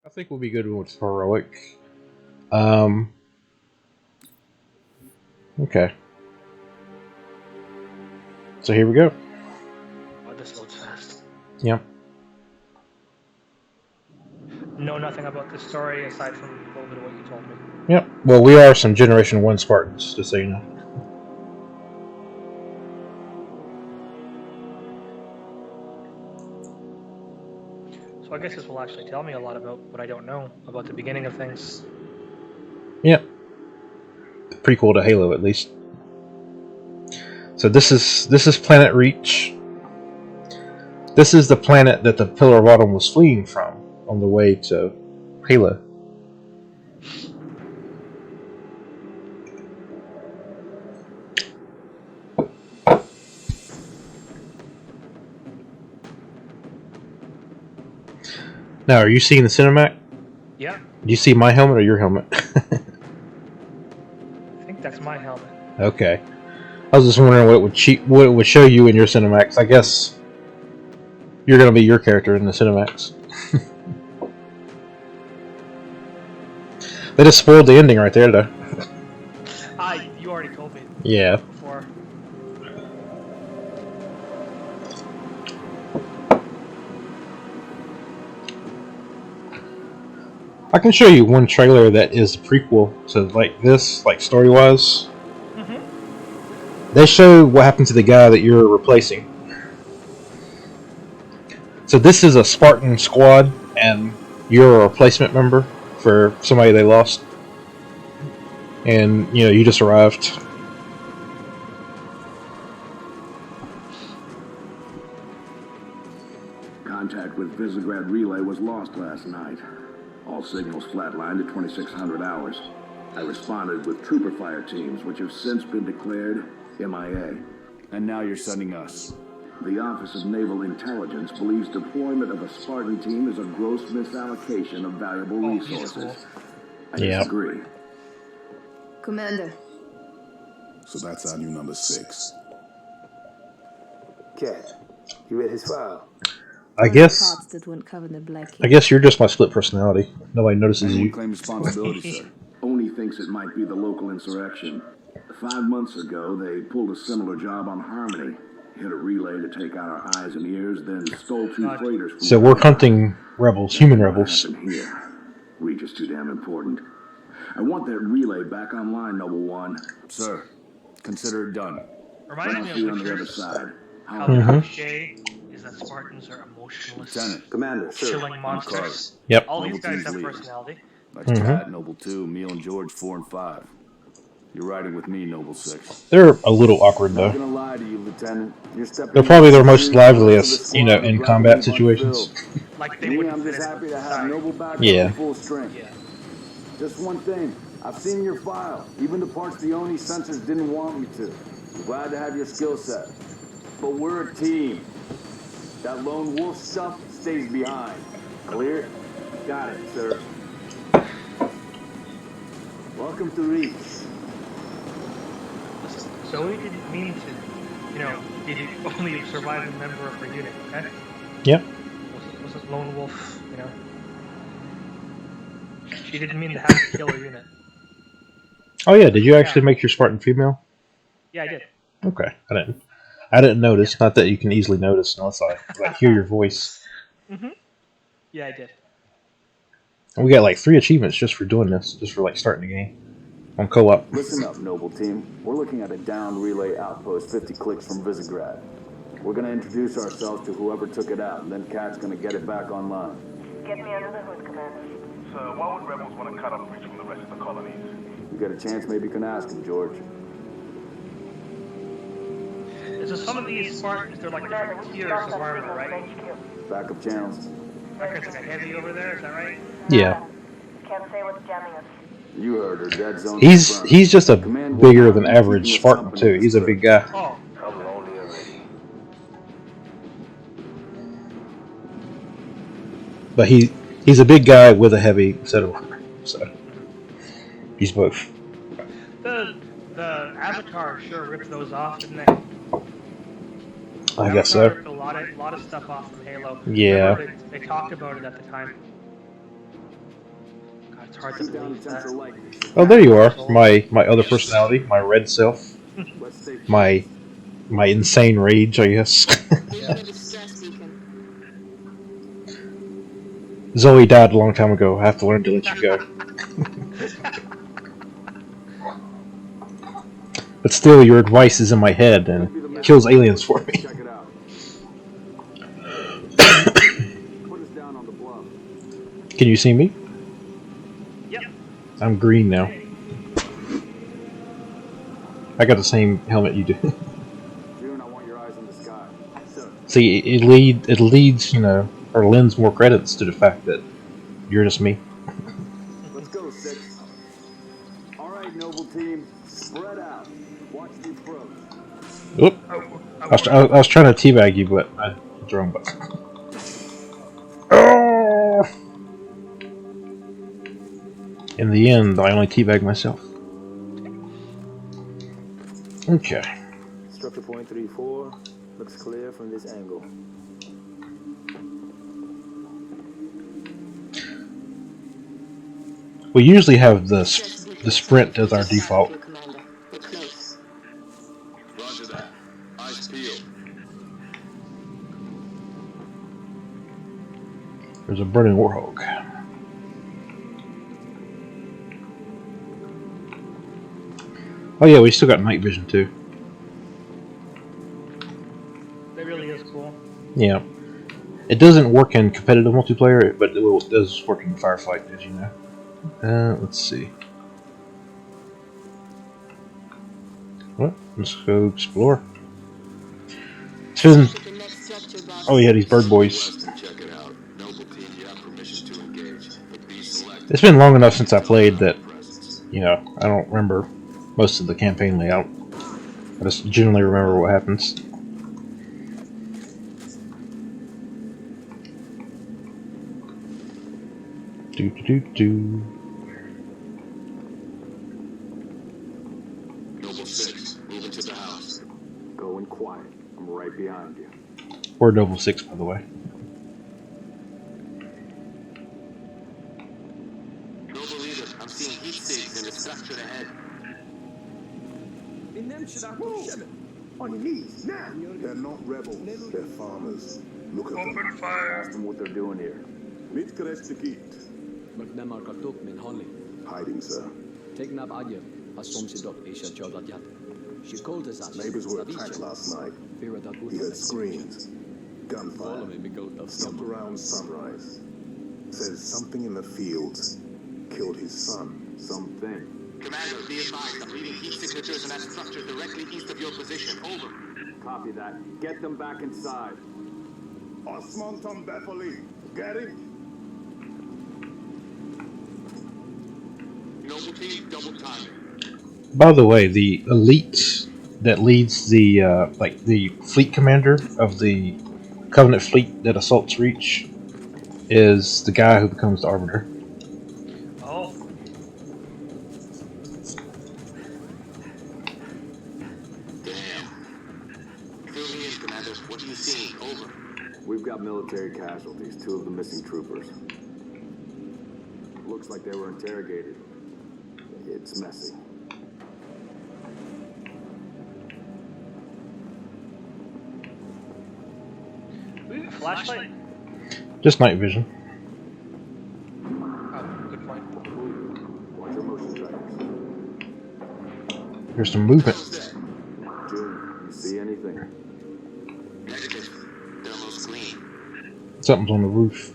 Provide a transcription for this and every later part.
I think we'll be good with heroic. Um, okay. So here we go. Oh, this loads fast. Yep. Know nothing about this story aside from a little bit of what you told me. Yep. Well, we are some Generation 1 Spartans, just so you know. So I guess this will actually tell me a lot about what I don't know about the beginning of things. Yep. Prequel to Halo, at least. So this is Planet Reach. This is the planet that the Pillar of Autumn was fleeing from on the way to Halo. Now, are you seeing the cinematic? Yeah. Do you see my helmet or your helmet? I think that's my helmet. Okay. I was just wondering what it would show you in your cinematics. I guess you're gonna be your character in the cinematics. They just spoiled the ending right there, though. You already told me. Yeah. Before. I can show you one trailer that is a prequel to like this, like story-wise. Mm-hmm. They show what happened to the guy that you're replacing. So this is a Spartan squad, and you're a replacement member for somebody they lost. And, you just arrived. Contact with Visegrad Relay was lost last night. All signals flatlined at 2600 hours. I responded with trooper fire teams, which have since been declared MIA. And now you're sending us. The Office of Naval Intelligence believes deployment of a Spartan team is a gross misallocation of valuable resources. I disagree. Commander. So that's our new number 6. Cat, you read his file? I guess you're just my split personality. Nobody notices Anyone you. claim responsibility, sir? Only thinks it might be the local insurrection. 5 months ago, they pulled a similar job on Harmony. Hit a relay to take out our eyes and ears, then stole 2 freighters from So we're hunting rebels, human rebels. Here. Reach is too damn important. I want that relay back online, Noble One. Sir, consider it done. Reminding me See you of on the other Witcher's side. how the cliche is that Spartans are emotionless, Lieutenant. Commander, sir. chilling monsters. Yep. All these Noble guys team's have leading. personality. That's Cat, Noble 2, Meal and George 4 and 5. You're riding with me, Noble 6. They're a little awkward, Not though. gonna lie to you, Lieutenant. You're stepping They're probably their into most the rest of the liveliest, squad with in rapidly combat bunched situations. bills. Like they Me, wouldn't I'm fit just in happy with to have society. Noble back Yeah. on full strength. Yeah. Just one thing. I've seen your file. Even the parts the Oni sensors didn't want me to. I'm glad to have your skill set. But we're a team. That lone wolf stuff stays behind. Clear? Got it, sir. Welcome to Reach. Listen, Zoe didn't mean to, be the only surviving member of her unit, okay? Yep. Wasn't Lone Wolf, She didn't mean to have to kill her unit. Oh yeah, did you actually make your Spartan female? Yeah, I did. Okay, I didn't notice. Not that you can easily notice unless I hear your voice. Mm-hmm. Yeah, I did. And we got like 3 achievements just for doing this, just for like starting the game on co-op. Listen up, Noble Team. We're looking at a downed relay outpost 50 clicks from Visegrad. We're going to introduce ourselves to whoever took it out, and then Cat's going to get it back online. Get me under the hood, Commander. So why would rebels want to cut off Reach from the rest of the colonies? You get a chance, maybe you can ask him, George. So some of these Spartans, they're like different tiers of armor, right? Backup channels. Record's like a heavy over there, is that right? Yeah. Can't say what's jamming us. You heard her. Dead zone. He's just a Command bigger will than not be average keeping us Spartan company too. this He's a trip. big guy. Oh, I'm lonely already. But he's a big guy with a heavy set of armor. So he's both. the Avatar sure ripped those off, didn't they? I guess Avatar so. ripped a lot of stuff off from Halo. Yeah. Remember, they talked about it at the time. It's hard to Shoot down believe attempts that. are likely. Oh, there you are. My other personality, my red self, Let's stay my insane rage, I guess. Giving a distress beacon. Zoe died a long time ago. I have to learn to let you go. But still, your advice is in my head and kills aliens for me. Check it out. Put us down on the bluff. Can you see me? Yep. I'm green now. I got the same helmet you do. June, I want your eyes on the sky. Sir. See, it leads, you know, or lends more credits to the fact that you're just me. Let's go, 6. All right, noble team. Spread out. Watch the approach. Oop. I was trying to teabag you, but I hit the wrong button. Oh! In the end, I only teabagged myself. Okay. Structure point 3-4 looks clear from this angle. We usually have the sprint as our default. Commander. We're close. Roger that. Eyes peeled. There's a burning warhog. Oh yeah, we still got night vision too. That really is cool. Yeah. It doesn't work in competitive multiplayer, but it does work in Firefight, as you know. Let's see. Well, let's go explore. It's been... Oh yeah, these bird boys. Check it out. Noble team, you have permission to engage, but be selective. It's been long enough since I played that, you know, I don't remember most of the campaign layout. I just generally remember what happens. Do. Noble 6, move into the house. Going quiet. I'm right behind you. We're Noble 6, by the way. Noble leader, I'm seeing heat stakes in the structure ahead. On your knees, now! They're not rebels, they're farmers. Look at them. Open fire. Ask them what they're doing here. McNamar kartok min honey. Hiding, sir. Take nab adje, as soms je dok isha chodat yat. She called us as Neighbors were attacked last night. Vera da He heard screams, Follow gunfire. me, me go to Stopped around sunrise. Says something in the fields killed his son. Something. Commander, be advised, I'm reading heat signatures in that structure directly east of your position. Over. Copy that. Get them back inside. Osmond Tom Bethely, get it? Noble team, double timing. By the way, the elite that leads the like the fleet commander of the Covenant fleet that assaults Reach is the guy who becomes the Arbiter. Oh. Damn. Fill me in, Commander. What are you seeing? Over. We've got military casualties, 2 of the missing troopers. Looks like they were interrogated. It's messy. Do we have a flashlight? Just night vision. Oh, good point. Watch your motion trackers. There's some movement. June, you see anything? Negative. Thermal's clean. Something's on the roof.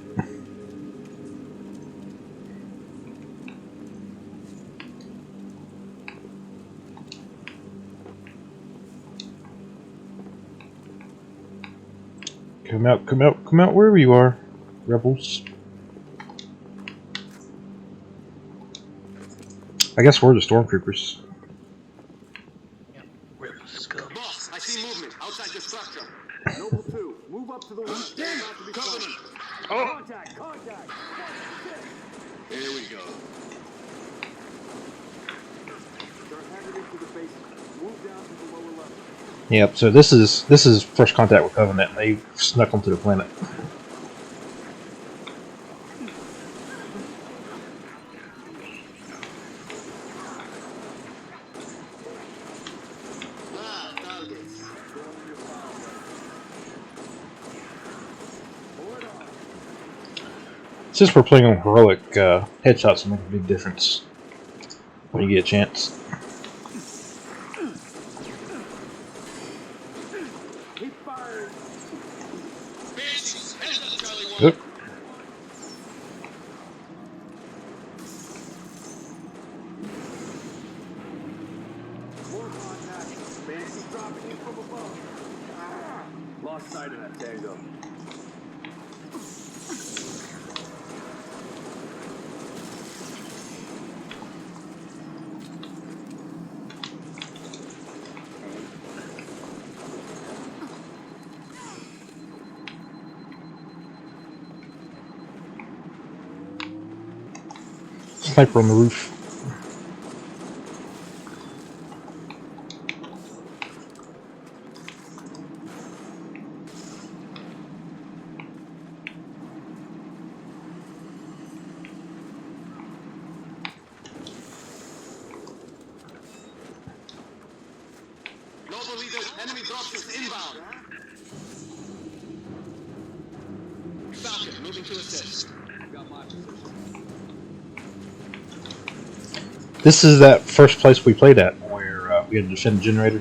Come out, come out, come out wherever you are, rebels. I guess we're the stormtroopers. Boss, I see movement outside the structure. Noble 2, move up to the west. Damn it! Covenant. Contact! Contact! Here we go. Start headed into the basement. Move down to the lower level. Yep. So this is first contact with Covenant. They snuck onto the planet. Since we're playing on heroic, headshots will make a big difference when you get a chance. Oop. Lost sight of that tango. Sniper on the roof. Global leaders, enemy dropships inbound. Falcon, moving to assist. Got my position. This is that first place we played at, where we had to defend the generator.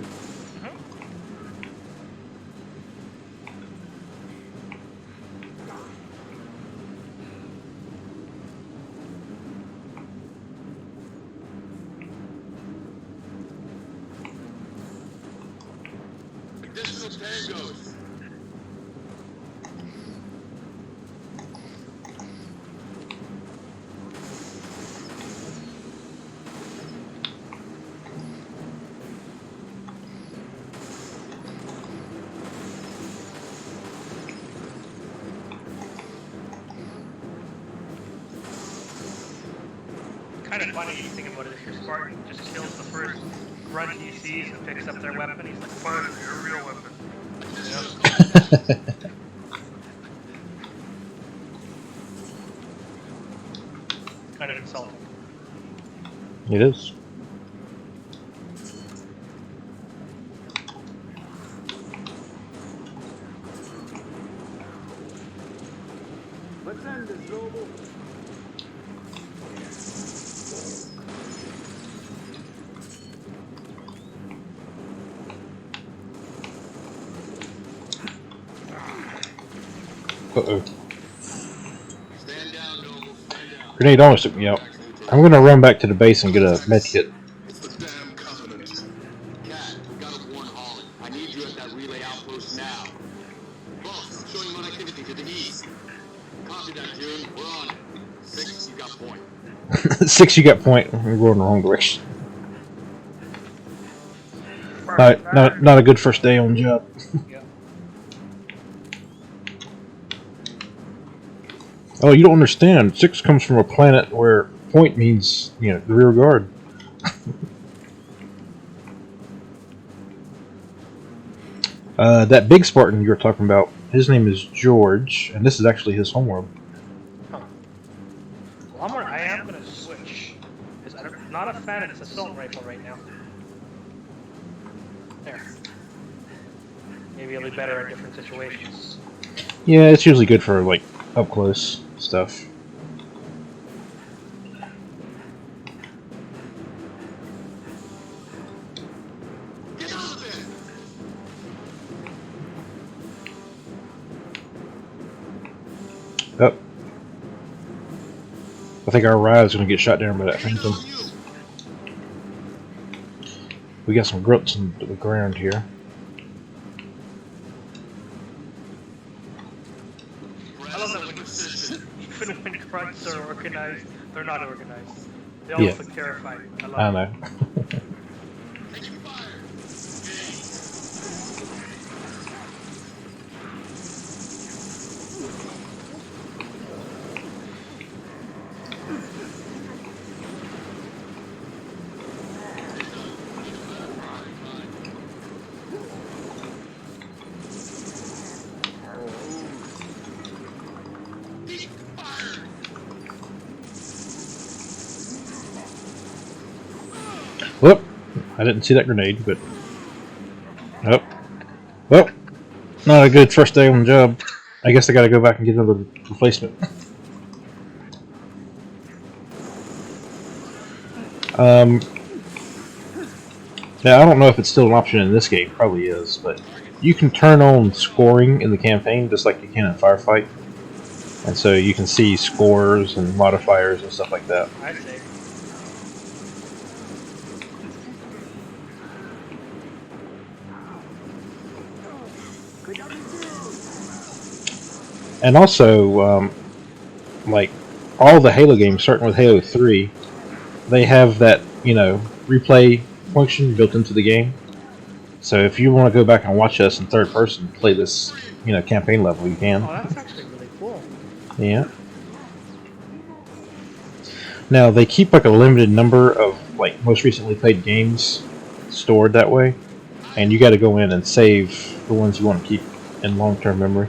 Additional tangos. Kind of funny you think about it. If your Spartan just kills the first grunt he sees and picks up their weapon, he's like, "Finally, your real weapon." Kind of insulting. It is. Let's end this, Noble. Uh-oh. Stand down, Noble. Stand down. Grenade almost took me out. I'm gonna run back to the base and get a med kit. It's the damn Covenant. Cat, we gotta warn Holland. I need you at that relay outpost now. Boss, showing more activity to the east. Copy that, June. We're on it. 6, you got point. 6, you got point. We're going the wrong direction. Not a good first day on the job. Yeah. Oh, you don't understand. 6 comes from a planet where point means, you know, the rear guard. That big Spartan you were talking about, his name is George, and this is actually his homeworld. Huh. Well, I am going to switch. Because I'm not a fan of this assault rifle right now. There. Maybe it'll be better in different situations. Yeah, it's usually good for, like, up close stuff. Get out of there! Oh. I think our ride's gonna get shot down by that phantom. On you! We got some grunts in the ground here. I love that when even when grunts are organized, they're not organized. They all Yeah. look terrified. I love I it. know. Taking fire! Whoop! I didn't see that grenade, but... Oh. Well, not a good first day on the job. I guess I gotta go back and get another replacement. Now, I don't know if it's still an option in this game. Probably is, but you can turn on scoring in the campaign just like you can in Firefight. And so you can see scores and modifiers and stuff like that. I see. And also, like all the Halo games, starting with Halo 3, they have that, replay function built into the game. So if you want to go back and watch us in third person play this, campaign level, you can. Oh, that's actually really cool. Yeah. Now they keep like a limited number of like most recently played games stored that way, and you got to go in and save the ones you want to keep in long-term memory.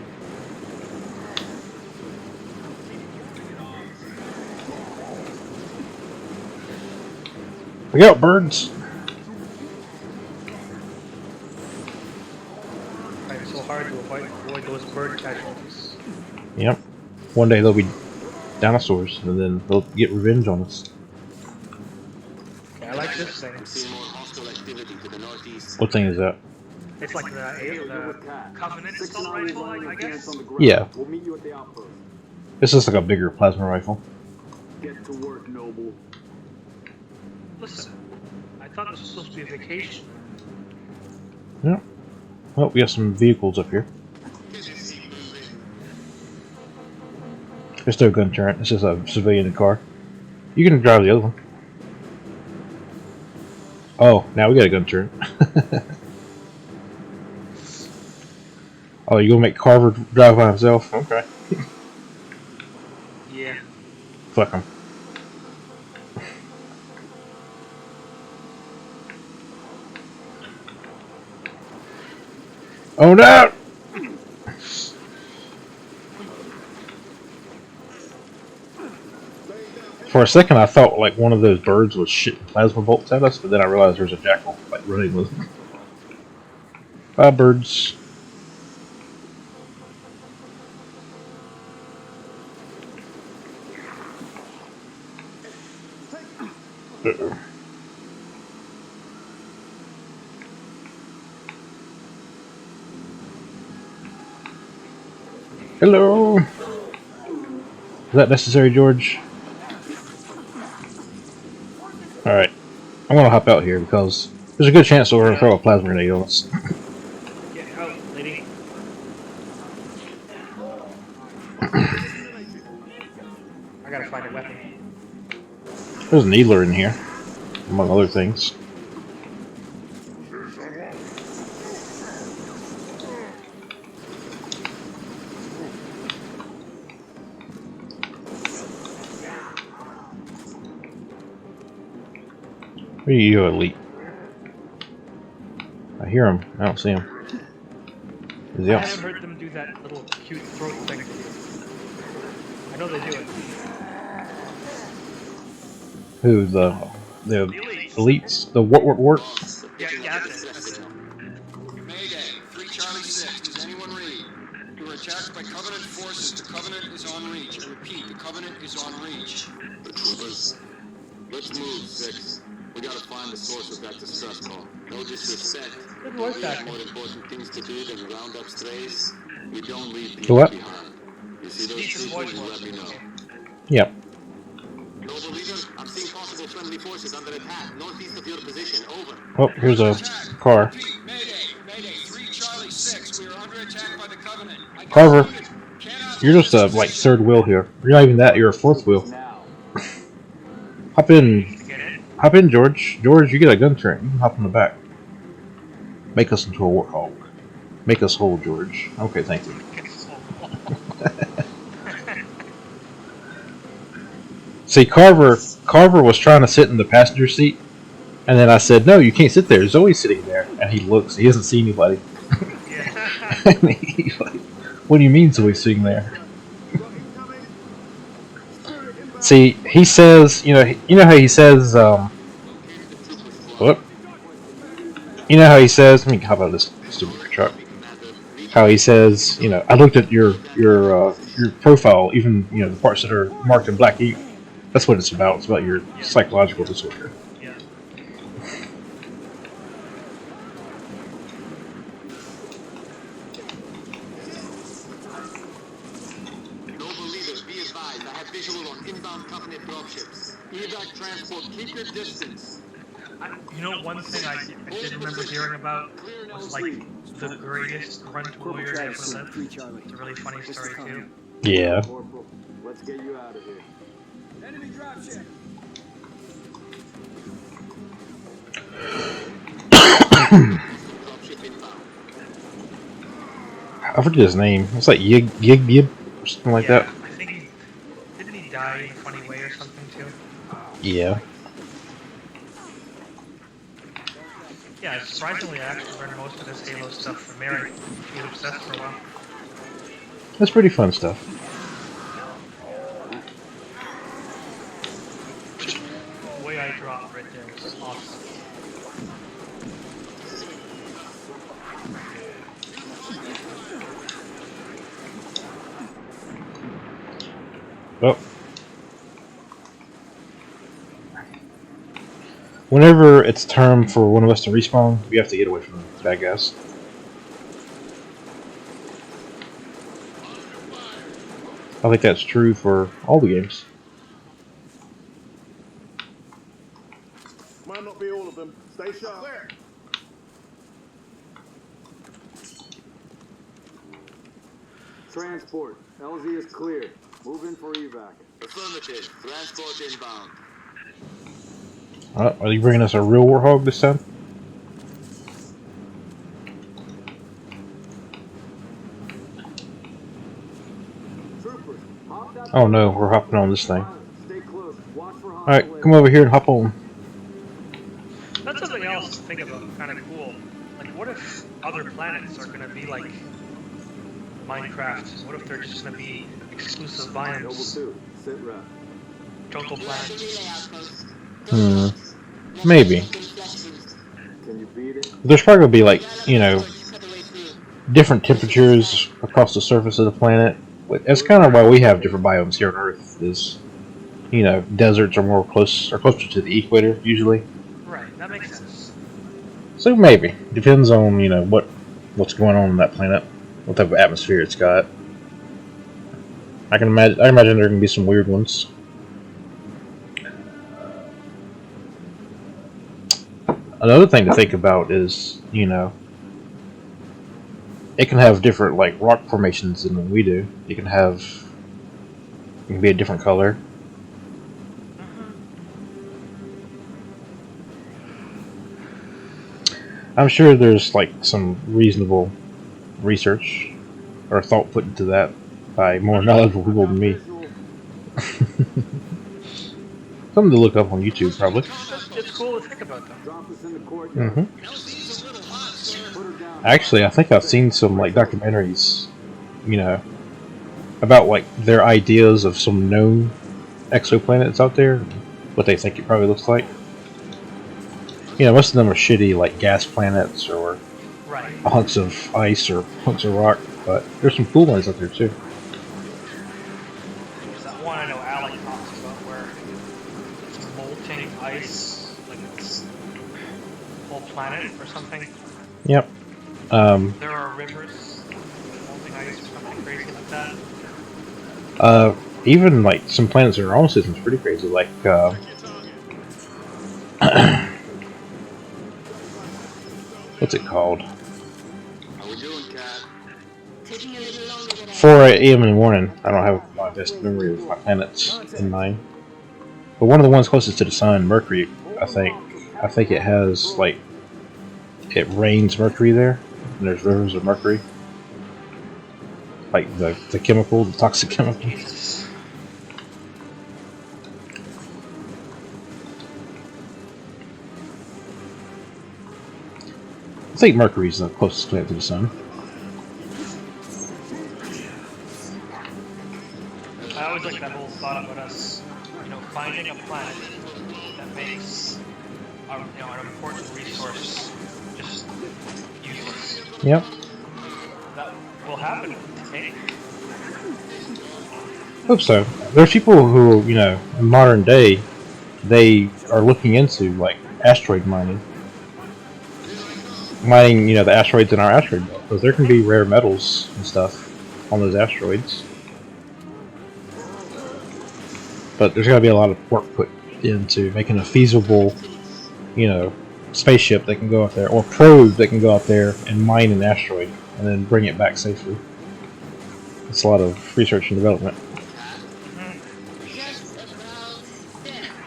Look out, birds! It's so hard to avoid those bird casualties. Yep. One day they'll be dinosaurs, and then they'll get revenge on us. Okay, I like this thing. What thing is that? It's like the Covenant assault rifle, I guess. Yeah. We'll meet you at the outpost. It's just like a bigger plasma rifle. Get to work, Noble. Listen, I thought this was supposed to be a vacation. Yeah. Well, we have some vehicles up here. There's no gun turret. It's just a civilian car. You can drive the other one. Oh, now we got a gun turret. Oh, you gonna make Carver drive by himself? Okay. Yeah. Fuck him. Oh no! For a second, I thought like one of those birds was shitting plasma bolts at us, but then I realized there's a jackal like running with them. Bye, birds. Uh-oh. Hello. Is that necessary, George? Alright. I'm gonna hop out here because there's a good chance that we're gonna throw a plasma grenade on us. Get out, lady. I gotta find a weapon. There's a needler in here, among other things. Where are you, Elite? I hear him. I don't see him. Is he I else? haven't heard them do that little cute throat thing to you. I know they do it. Who, the elites? The wart? Yeah, that's it. Mayday, 3 Charlie 6. Does anyone read? You were attacked by Covenant forces. The Covenant is on reach. I repeat, the Covenant is on reach. The troopers. Let's move, 6. We gotta find the source of that distress call. No disrespect. Good voice We have acting. more important things to do than round up strays. We don't leave The people what? behind. You see those Decent voice troopers, you work. let me know. Yep. Noble leader, I'm seeing possible friendly forces under attack. Northeast of your position. Over. Oh, here's a car. Repeat, Mayday, 3 Charlie 6. We are under attack by the Covenant. I Carver, cannot you're just a like third wheel here. You're not even that. You're a fourth wheel. Now. Hop in. Get in? Hop in, George. George, you get a gun turret. You can hop in the back. Make us into a warthog. Make us whole, George. Okay, thank you. See, Carver was trying to sit in the passenger seat, and then I said, "No, you can't sit there. Zoe's sitting there." And he looks. He doesn't see anybody. Yeah. And he's like, "What do you mean Zoe's sitting there?" See, he says, you know how he says, what? You know how he says, let me hop out of this stupid truck. How he says, I looked at your profile, even, the parts that are marked in black ink. That's what it's about. It's about your psychological disorder. Yeah. Evac transport, keep your distance. You know, one thing I did remember hearing about was like the greatest grunt warrior to ever live. It's a really funny story too. Yeah. Corporal, let's get you out of here. Enemy dropship. Dropship inbound. I forget his name. It's like Yig or something like that. I think didn't he die in a funny way or something too? Yeah. Yeah, surprisingly, I actually learned most of this Halo stuff from Mary. He was obsessed for a while. That's pretty fun stuff. The way I dropped right there was awesome. Oh. Whenever it's time for one of us to respawn, we have to get away from the bad guys. I think that's true for all the games. Might not be all of them. Stay sharp. Clear. Transport. LZ is clear. Move in for evac. Affirmative. Transport inbound. Are you bringing us a real Warthog this time? Troopers, hop that. Oh no, we're hopping on this thing. Stay close. Watch for Alright, come over here and hop on. That's something else to think about, kind of cool. Like, what if other planets are going to be like Minecraft? What if they're just going to be exclusive Noble biomes? 2, sit rep. Jungle Relay planets. outpost. Maybe. Can you beat it? There's probably going to be like, you know, different temperatures across the surface of the planet. That's kind of why we have different biomes here on Earth. Is, you know, deserts are more closer to the equator usually. Right, that makes sense. So maybe depends on, you know, what's going on that planet, what type of atmosphere it's got. I imagine there can be some weird ones. Another thing to think about is, you know, it can have different like rock formations than we do. It can be a different color. I'm sure there's like some reasonable research or thought put into that by more knowledgeable people than me. Something to look up on YouTube, probably. It's cool to think about them. Drop us in the courtyard. LZ's a little hot, sir. Put her down. Actually, I think I've seen some like documentaries, you know, about like their ideas of some known exoplanets out there, what they think it probably looks like. You know, most of them are shitty, like gas planets or Right. hunks of ice or hunks of rock, but there's some cool ones out there too. There's that one I know Alec talks about where it's molting ice, like it's a whole planet or something. Yep. There are rivers, molting ice or something crazy like that. Even like some planets in our own system's pretty crazy, like what's it called? How we doing, Cat? Taking a little longer than I 4 a.m. in the morning. I don't have my best memory of my planets in mind. But one of the ones closest to the sun, Mercury, I think it has like it rains mercury there, and there's rivers of mercury. Like the chemical, the toxic chemical. Jesus. I think Mercury's the closest planet to the sun. I always like that whole thought about us, you know, finding a planet that makes our, you know, an important resource just useless. Yep. That will happen, eh? Hope so. There's people who, you know, in modern day, they are looking into like asteroid mining. Mining, you know, the asteroids in our asteroid belt, because there can be rare metals and stuff on those asteroids. But there's got to be a lot of work put into making a feasible, you know, spaceship that can go out there, or probe that can go out there and mine an asteroid and then bring it back safely. It's a lot of research and development.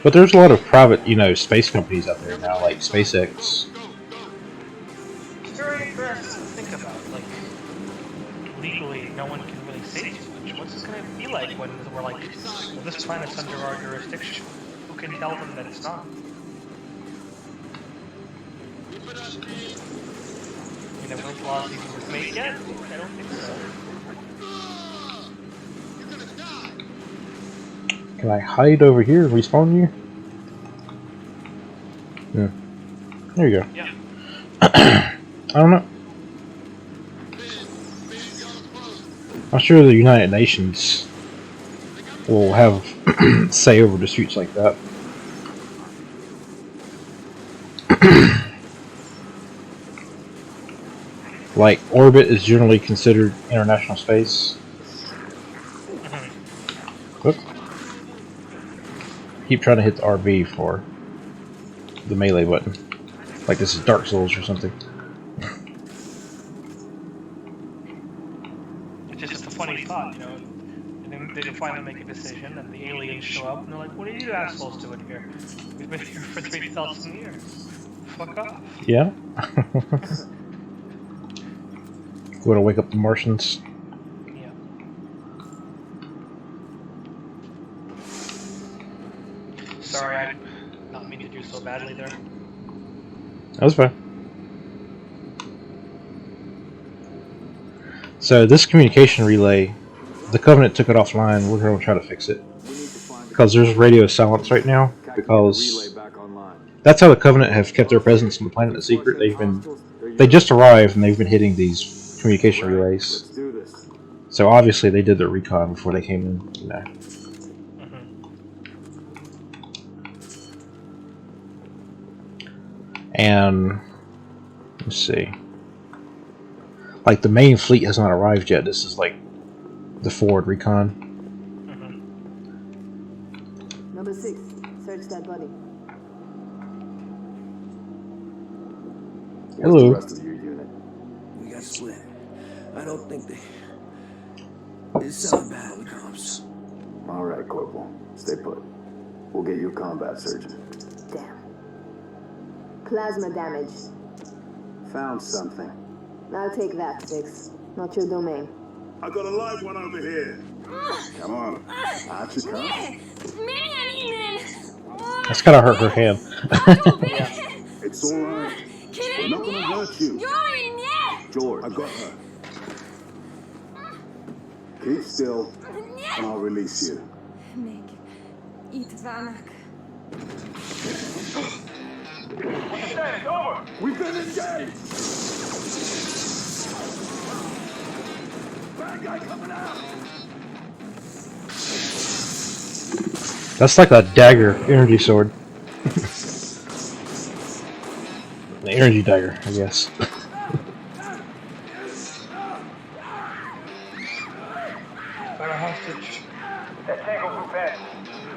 But there's a lot of private, you know, space companies out there now, like SpaceX. It's very interesting to think about. Like, legally, no one can really say too much. What's it going to be like when we're like, well, this planet's under our jurisdiction? Who can tell them that it's not? You know, those laws even made yet? I don't think so. Can I hide over here and respawn you? Yeah. There you go. Yeah. I don't know. I'm sure the United Nations will have say over disputes like that. Like, orbit is generally considered international space. Whoop. Keep trying to hit the RB for the melee button. Like this is Dark Souls or something. It's just a funny thought, you know. And then they finally make a decision, and the aliens show up, and they're like, "What are you assholes doing here? We've been here for 3,000 years. Fuck off." Yeah. Going to wake up the Martians. Yeah. Sorry, I not mean to do so badly there. That was fine. So this communication relay, the Covenant took it offline. We're going to try to fix it because there's radio silence right now. Because that's how the Covenant have kept their presence on the planet in secret. They just arrived and they've been hitting these communication relays. So obviously they did their recon before they came in. You know. And let's see. Like the main fleet has not arrived yet. This is like the forward recon. Number 6, search that body. Hello. What's the rest of your unit? We got split. I don't think it's not bad with comps. All right, Corporal. Stay put. We'll get you a combat surgeon. Damn. Plasma damage. Found something. I'll take that, 6. Not your domain. I got a live one over here. Come on. Out you come. That's gotta hurt her hand. It's all right. We're not gonna hurt you. George. I got her. Keep still, and I'll release you. It's over! We've been engaged! Bad guy coming out! That's like a dagger energy sword. The energy dagger, I guess. Got a hostage. That Tango group has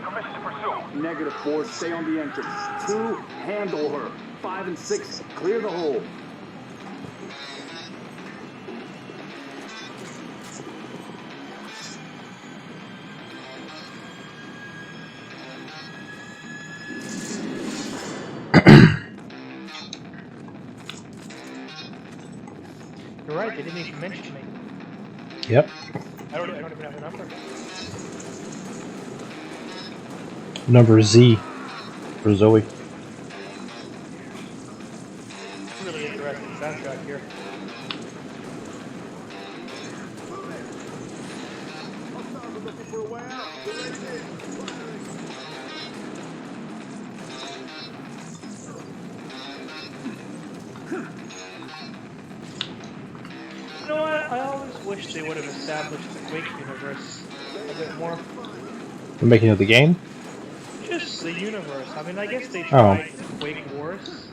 permission to pursue. Negative 4, stay on the entrance. 2, handle her. 5 and 6, clear the hole. You're right, they didn't even mention me. Yep. I don't even have a number. Number Z for Zoe. Really interesting soundtrack here. You know what? I always wish they would have established the Quake universe a bit more. The making of the game? Just the universe. I mean, I guess they tried Quake Wars,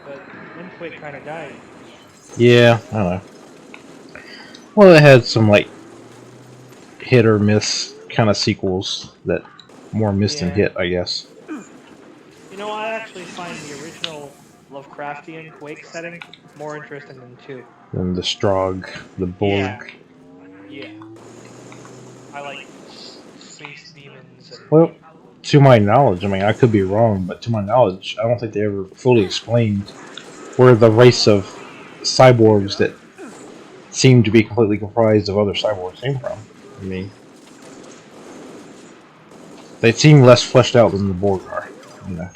but then Quake kind of died. Yeah, I don't know. Well, it had some like hit or miss kind of sequels that more missed than hit, I guess. You know, I actually find the original Lovecraftian Quake setting more interesting than 2. And the Strogg, the Borg. Yeah. I like space demons and... Well, to my knowledge, I mean, I could be wrong, but to my knowledge, I don't think they ever fully explained where the race of cyborgs that seem to be completely comprised of other cyborgs came from. I mean, they seem less fleshed out than the Borg are, you know.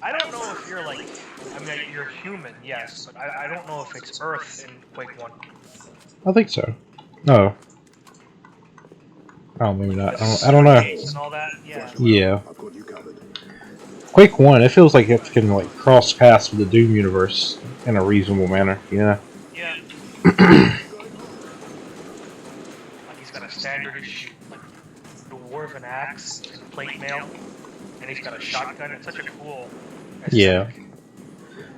I don't know if you're like... I mean, you're human, yes, but I don't know if it's Earth in Quake 1. I think so. No. Oh, maybe not. I don't know. And all that, yeah. Yeah. Quake 1, it feels like it can like cross paths with the Doom universe in a reasonable manner, you know? Yeah. Like he's got a standard issue, like dwarven axe and plate mail, and he's got a shotgun. It's such a cool aesthetic. Yeah.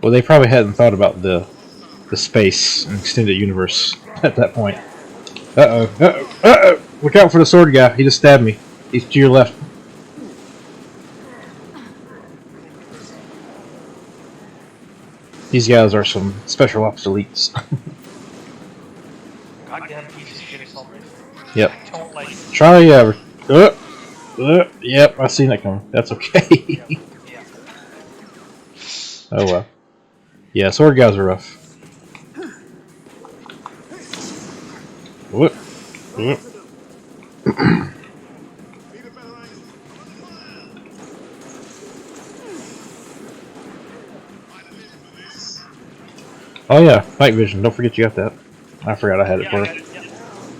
Well, they probably hadn't thought about the space and extended universe at that point. Uh-oh. Uh-oh. Uh-oh. Look out for the sword guy. He just stabbed me. He's to your left. These guys are some special ops elites. Goddamn piece of shit assault rifle. Yep. I don't like it. Try, yep, I seen that coming. That's okay. Yeah. Oh well. Yeah, sword guys are rough. Whoop. Whoop. Oh yeah, night vision. Don't forget you got that. I forgot I had it for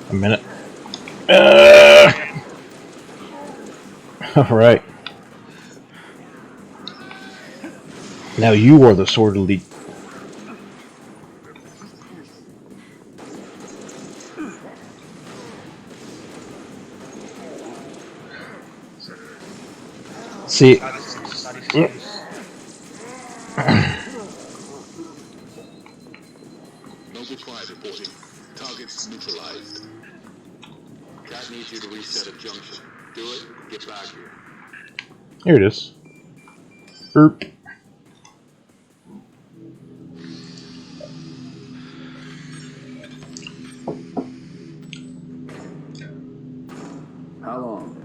a minute. Alright. Now you are the sword elite. See. Noble 5 reporting. Targets neutralized. Cat needs you to reset a junction. Do it, get back here. Here it is. Erp. How long?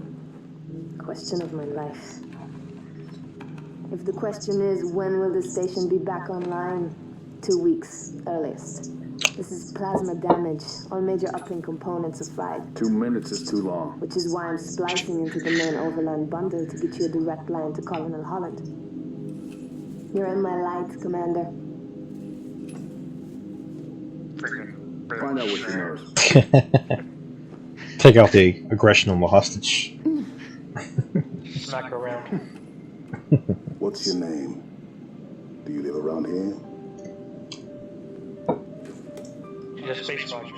Question of my life. If the question is, when will the station be back online? 2 weeks, earliest. This is plasma damage. All major uplink components are fried. 2 minutes is too long. Which is why I'm splicing into the main overland bundle to get you a direct line to Colonel Holland. You're in my light, Commander. Find out what she knows. Take out the aggression on the hostage. Smack her around. What's your name? Do you live around here? She's a space roger.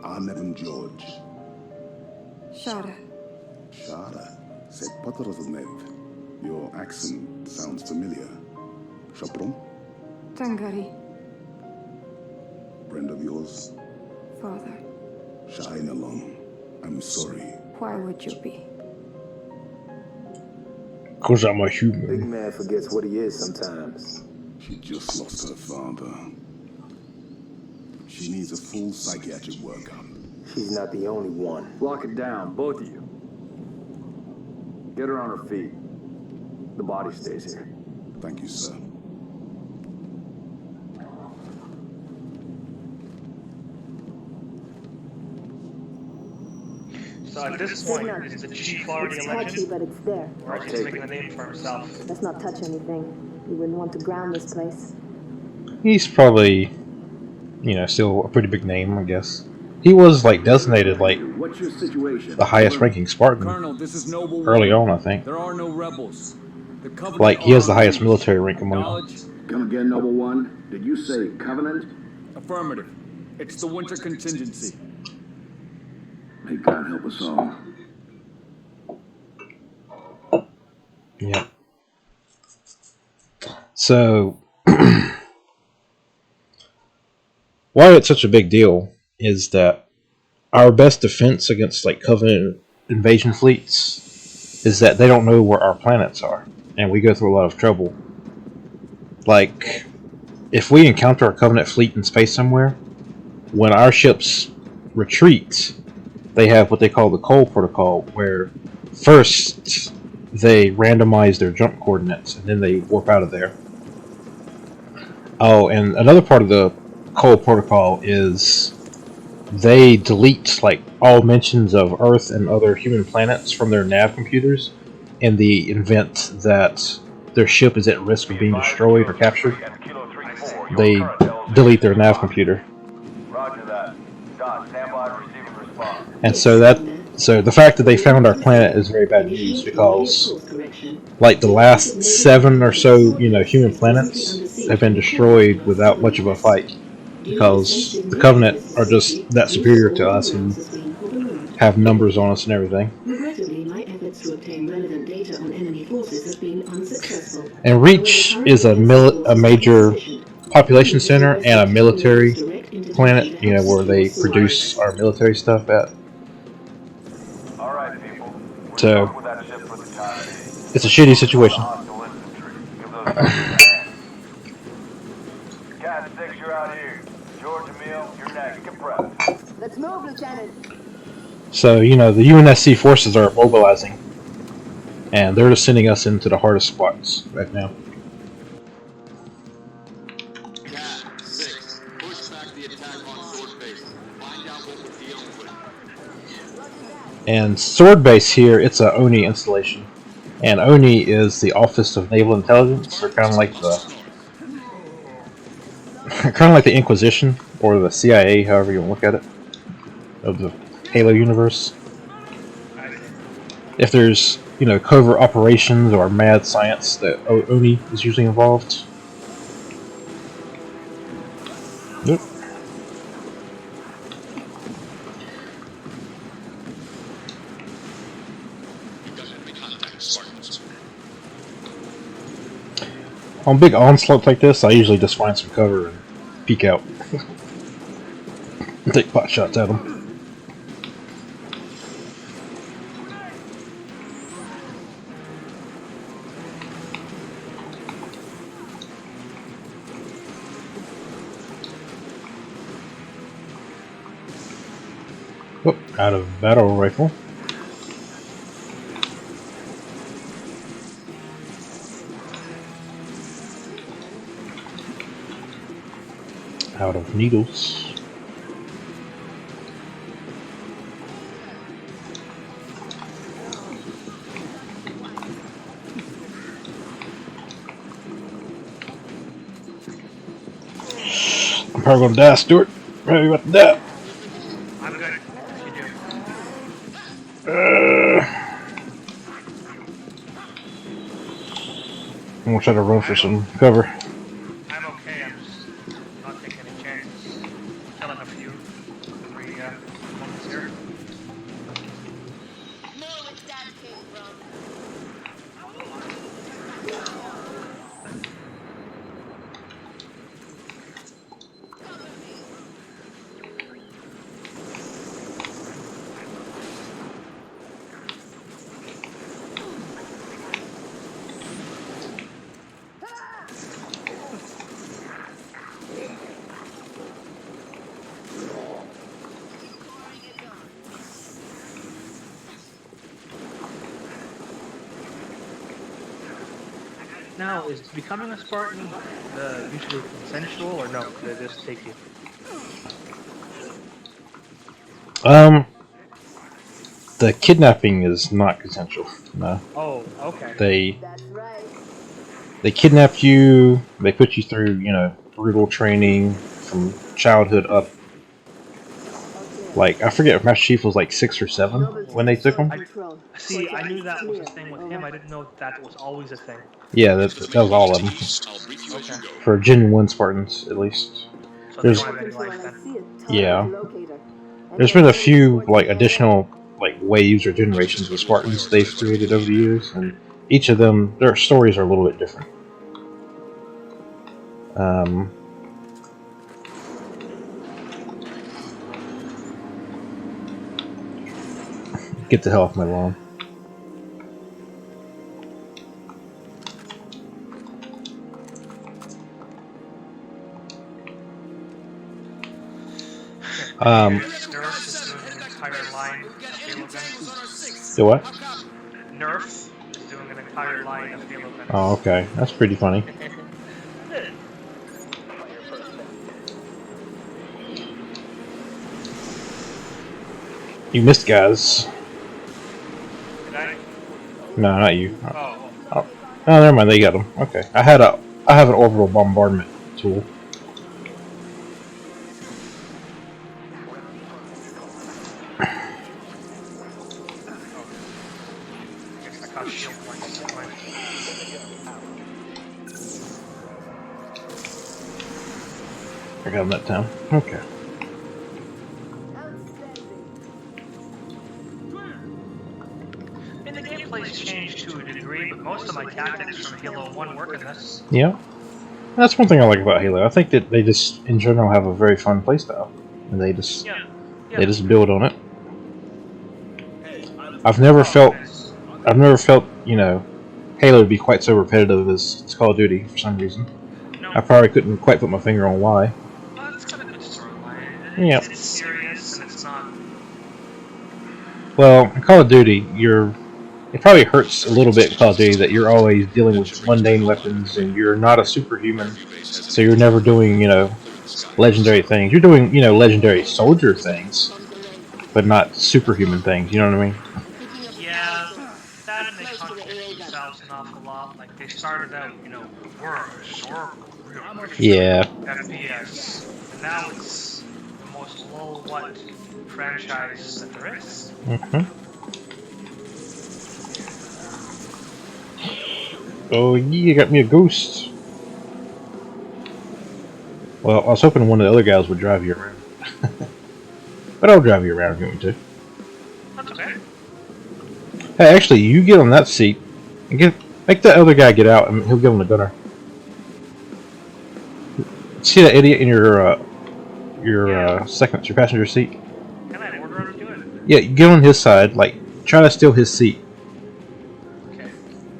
I'm George. Shara. Shara. C'est pas rozumiew. Your accent sounds familiar. Chapron? Tangari. Friend of yours? Father. Shine along. I'm sorry. Why would you be? Cause I'm a Big human. man forgets what he is sometimes. She just lost her father. She needs a full psychiatric workup. She's not the only one. Lock it down, both of you. Get her on her feet. The body stays here. Thank you, sir. So at this point, is the chief already It's a touchy, legend? but it's there. Or is he just making a name for himself? Let's not touch anything. You wouldn't want to ground this place. He's probably, you know, still a pretty big name, I guess. He was like designated like What's your situation? the highest ranking Spartan Colonel, this is Noble early 1. on, I think. There are no rebels. The Covenant Like he has the are highest military rank among them. acknowledged. Come again, Noble One? Did you say Covenant? Affirmative. It's the winter contingency. May God help us all. Yeah. So, why it's such a big deal is that our best defense against like Covenant invasion fleets is that they don't know where our planets are. and we go through a lot of trouble. Like, if we encounter a Covenant fleet in space somewhere, when our ships retreat, they have what they call the Cole Protocol, where first they randomize their jump coordinates, and then they warp out of there. Oh, and another part of the Cole Protocol is they delete like all mentions of Earth and other human planets from their nav computers in the event that their ship is at risk of being destroyed or captured. They delete their nav computer. Roger that. Don, stand by receiving response. And so the fact that they found our planet is very bad news, because like the last 7 or so, human planets have been destroyed without much of a fight, because the Covenant are just that superior to us and have numbers on us and everything. Regrettably, my efforts to obtain relevant data on enemy forces have been unsuccessful. And Reach is a major population center and a military planet, where they produce our military stuff at. All right, people. So, With that ship for the time being. it's a shitty situation. Hostile infantry. Give those guys a hand. Cat 6, you're out here. George, Emil, you're next. Get prepped. Let's move, Lieutenant. So, the UNSC forces are mobilizing, and they're just sending us into the hardest spots right now. Cat 6, push back the attack on Sword Base. Find out what we're dealing with. And Sword Base here, it's a ONI installation. And ONI is the Office of Naval Intelligence. They're kind of like the Inquisition, or the CIA, however you want to look at it, of the Halo universe. If there's, covert operations or mad science, that ONI is usually involved. Yep. On big onslaughts like this, I usually just find some cover and peek out. And take pot shots at them. Oh, out of battle rifle. Out of needles. I'm probably gonna die, Stuart. Probably about to die. I'm good. I'm gonna try to run for some cover. I'm okay. I'm just not taking any chances. Killing a few every moments here. Now, is becoming a Spartan usually consensual, or no? Do they just take you? The kidnapping is not consensual. No. Oh, okay. They kidnap you. They put you through, brutal training from childhood up. Like, I forget if Master Chief was like 6 or 7 when they took him. I knew that was a thing with him. I didn't know that was always a thing. Yeah, that was all of them. Okay. For Gen 1 Spartans, at least. So There's, they don't have any life then. yeah. There's been a few, additional, waves or generations of Spartans they've created over the years, and each of them, their stories are a little bit different. Get the hell off my lawn. Nerf is doing an entire line of Halo guns. Do what? Nerf is doing an entire line of Halo guns. Oh, okay. That's pretty funny. You missed, guys. Did I? No, not you. Oh. Oh, never mind. They got them. Okay. I have an orbital bombardment tool. I got him that time. Okay. I mean, the gameplay's changed to a degree, but most of my tactics from Halo 1 work in this. Yeah. That's one thing I like about Halo. I think that they just, in general, have a very fun playstyle, and they just build on it. I've never felt, you know, Halo to be quite so repetitive as Call of Duty for some reason. No. I probably couldn't quite put my finger on why. Well, it's got a good storyline. Yeah. It's serious and it's not. Well, in Call of Duty, it probably hurts a little bit in Call of Duty that you're always dealing with mundane weapons and you're not a superhuman, so you're never doing, you know, legendary things. You're doing, you know, legendary soldier things, but not superhuman things, you know what I mean? Yeah, that and they contradict themselves an awful lot. Like, they started out, you know, we're a historical, Yeah. FPS, and now it's the most lol-what franchise that there is. Oh yeah, you got me a ghost. Well, I was hoping one of the other guys would drive you around. But I'll drive you around if you want me to. That's okay. Hey, actually, you get on that seat and make that other guy get out, and he'll give him the gunner. See that idiot in your passenger seat? Can I order him to do it? Yeah, you get on his side, like try to steal his seat, Okay.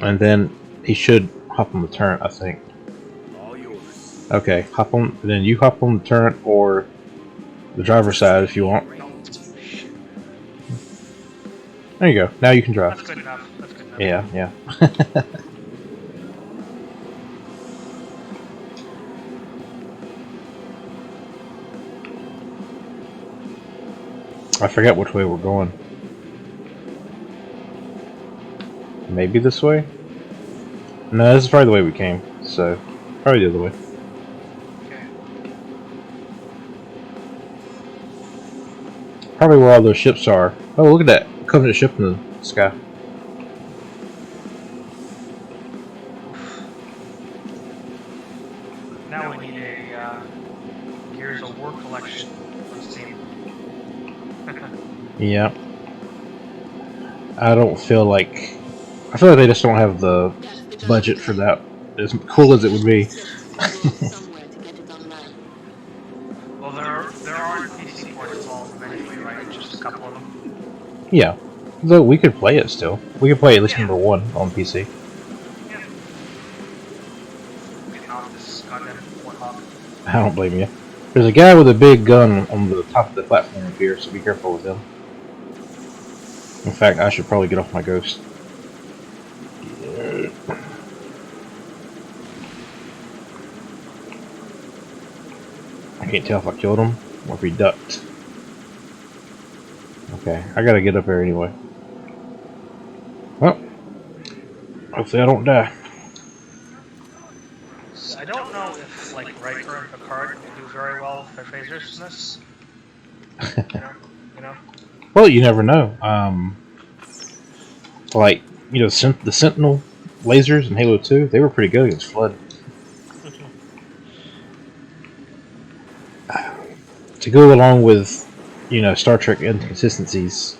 and then he should hop on the turret, I think. Okay, hop on. Then you hop on the turret or the driver's side if you want. There you go. Now you can drive. That's good enough. That's good enough. Yeah. I forget which way we're going. Maybe this way? No, this is probably the way we came. So, probably the other way. Okay. Probably where all those ships are. Oh, look at that Covenant ship in the sky. Now we need a Gears of War collection on Steam. Yeah. I feel like they just don't have the budget for that. As cool as it would be. Well, there are PC ports involved eventually, right? Just a couple of them. Yeah. Though we could play it still. We could play at least number 1 on PC. Yeah. Getting off this goddamn warthog. I don't blame you. There's a guy with a big gun on the top of the platform up here, so be careful with him. In fact, I should probably get off my ghost. I can't tell if I killed him or if he ducked. Okay, I gotta get up there anyway. Well, hopefully I don't die. I don't know if, like, Riker and Picard will do very well with their phasers in this. You know? Well, you never know. Like, you know, the Sentinel lasers in Halo 2, they were pretty good against Flood. To go along with, you know, Star Trek inconsistencies,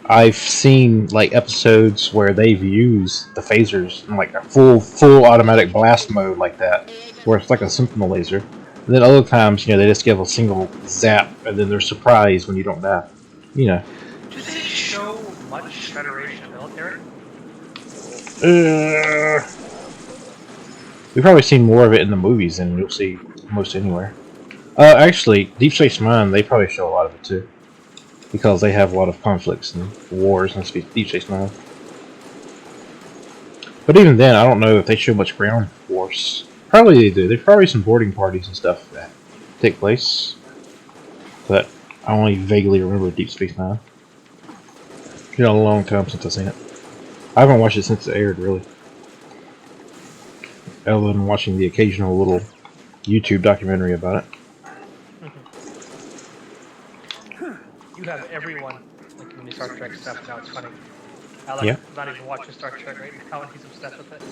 I've seen like episodes where they've used the phasers in like a full automatic blast mode like that, where it's like a Sentinel laser. And then other times, you know, they just give a single zap, and then they're surprised when you don't die. You know. Do they show much Federation military? We've probably seen more of it in the movies than you'll see most anywhere. Actually, Deep Space Nine, they probably show a lot of it too. Because they have a lot of conflicts and wars in Deep Space Nine. But even then, I don't know if they show much ground force. Probably they do. There's probably some boarding parties and stuff that take place. But I only vaguely remember Deep Space Nine. It's been a long time since I've seen it. I haven't watched it since it aired, really. Other than watching the occasional little YouTube documentary about it. You have everyone looking at Star Trek stuff now. It's funny. Alex Yeah. not even watching Star Trek right now, and he's obsessed with it.